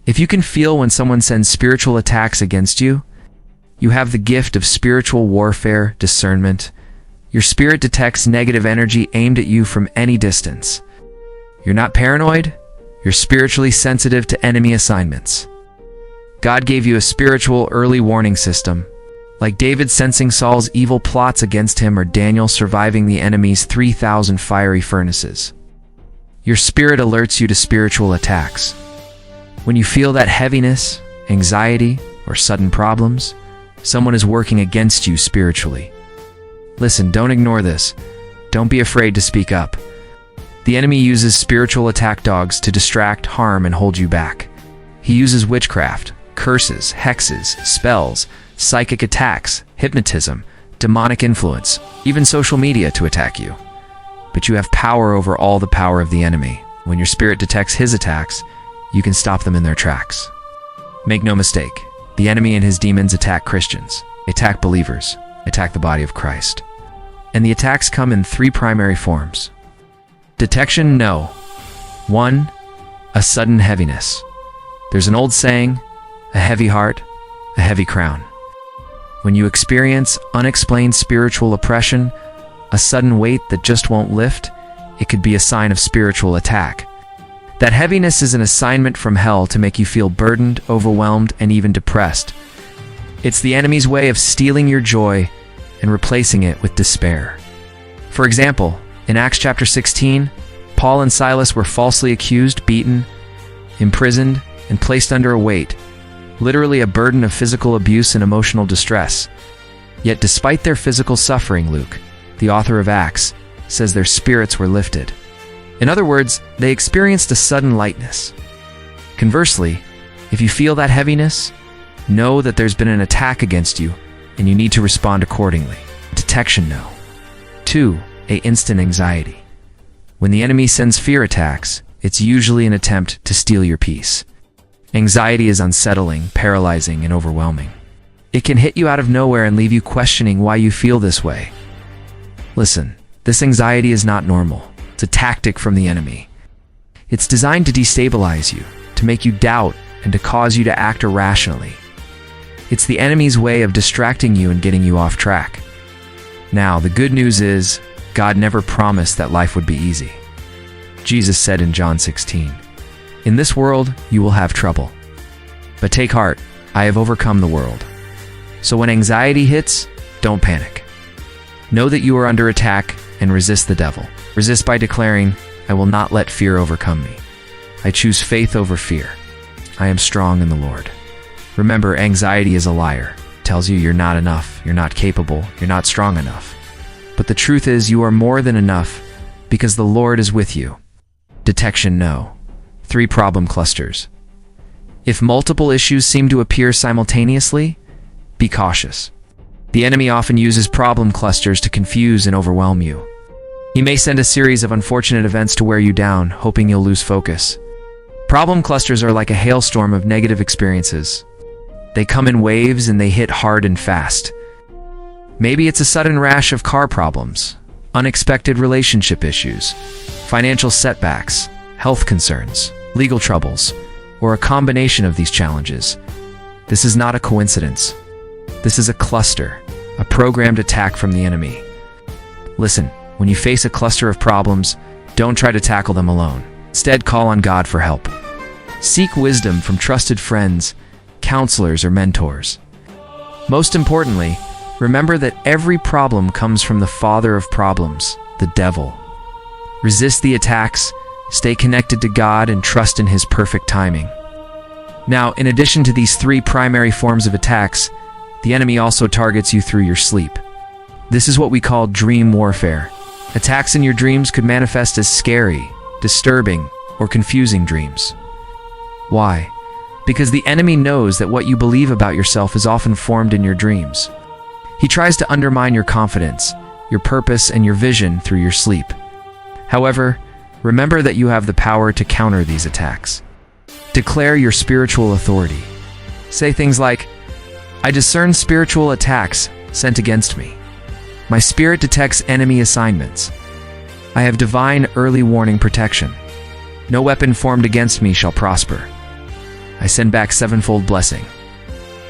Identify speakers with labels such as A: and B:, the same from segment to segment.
A: If you can feel when someone sends spiritual attacks against you, you have the gift of spiritual warfare, discernment. Your spirit detects negative energy aimed at you from any distance. You're not paranoid, you're spiritually sensitive to enemy assignments. God gave you a spiritual early warning system, like David sensing Saul's evil plots against him or Daniel surviving the enemy's 3,000 fiery furnaces. Your spirit alerts you to spiritual attacks. When you feel that heaviness, anxiety, or sudden problems, someone is working against you spiritually. Listen, don't ignore this. Don't be afraid to speak up. The enemy uses spiritual attack dogs to distract, harm, and hold you back. He uses witchcraft, curses, hexes, spells, psychic attacks, hypnotism, demonic influence, even social media to attack you. But you have power over all the power of the enemy. When your spirit detects his attacks, you can stop them in their tracks. Make no mistake, the enemy and his demons attack Christians, attack believers, attack the body of Christ. And the attacks come in three primary forms. Detection, no. 1. A sudden heaviness. There's an old saying, a heavy heart, a heavy crown. When you experience unexplained spiritual oppression, a sudden weight that just won't lift, it could be a sign of spiritual attack. That heaviness is an assignment from hell to make you feel burdened, overwhelmed, and even depressed. It's the enemy's way of stealing your joy and replacing it with despair. For example, in Acts chapter 16, Paul and Silas were falsely accused, beaten, imprisoned, and placed under a weight, literally a burden of physical abuse and emotional distress. Yet despite their physical suffering, Luke, the author of Acts, says their spirits were lifted. In other words, they experienced a sudden lightness. Conversely, if you feel that heaviness, know that there's been an attack against you and you need to respond accordingly. Detection, no. 2. Instant anxiety. When the enemy sends fear attacks, it's usually an attempt to steal your peace. Anxiety is unsettling, paralyzing, and overwhelming. It can hit you out of nowhere and leave you questioning why you feel this way. Listen, this anxiety is not normal. It's a tactic from the enemy. It's designed to destabilize you, to make you doubt, and to cause you to act irrationally. It's the enemy's way of distracting you and getting you off track. Now, the good news is, God never promised that life would be easy. Jesus said in John 16, "In this world you will have trouble. But take heart, I have overcome the world." So when anxiety hits, don't panic. Know that you are under attack and resist the devil. Resist by declaring, "I will not let fear overcome me. I choose faith over fear. I am strong in the Lord." Remember, anxiety is a liar. It tells you you're not enough, you're not capable, you're not strong enough. But the truth is you are more than enough because the Lord is with you. Detection, no. 3 problem clusters. If multiple issues seem to appear simultaneously, be cautious. The enemy often uses problem clusters to confuse and overwhelm you. He may send a series of unfortunate events to wear you down, hoping you'll lose focus. Problem clusters are like a hailstorm of negative experiences. They come in waves and they hit hard and fast. Maybe it's a sudden rash of car problems, unexpected relationship issues, financial setbacks, health concerns, legal troubles, or a combination of these challenges. This is not a coincidence. This is a cluster, a programmed attack from the enemy. Listen, when you face a cluster of problems, don't try to tackle them alone. Instead, call on God for help. Seek wisdom from trusted friends, counselors, or mentors. Most importantly, remember that every problem comes from the father of problems, the devil. Resist the attacks, stay connected to God, and trust in His perfect timing. Now, in addition to these 3 primary forms of attacks, the enemy also targets you through your sleep. This is what we call dream warfare. Attacks in your dreams could manifest as scary, disturbing, or confusing dreams. Why? Because the enemy knows that what you believe about yourself is often formed in your dreams. He tries to undermine your confidence, your purpose, and your vision through your sleep. However, remember that you have the power to counter these attacks. Declare your spiritual authority. Say things like, "I discern spiritual attacks sent against me. My spirit detects enemy assignments. I have divine early warning protection. No weapon formed against me shall prosper." I send back sevenfold blessing.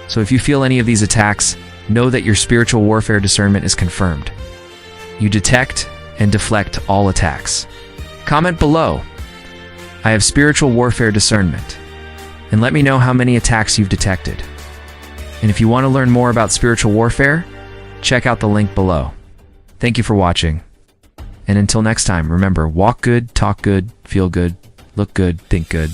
A: So if you feel any of these attacks, know that your spiritual warfare discernment is confirmed. You detect and deflect all attacks. Comment below, I have spiritual warfare discernment, and let me know how many attacks you've detected. And if you want to learn more about spiritual warfare, check out the link below. Thank you for watching. And until next time, remember, walk good, talk good, feel good, look good, think good.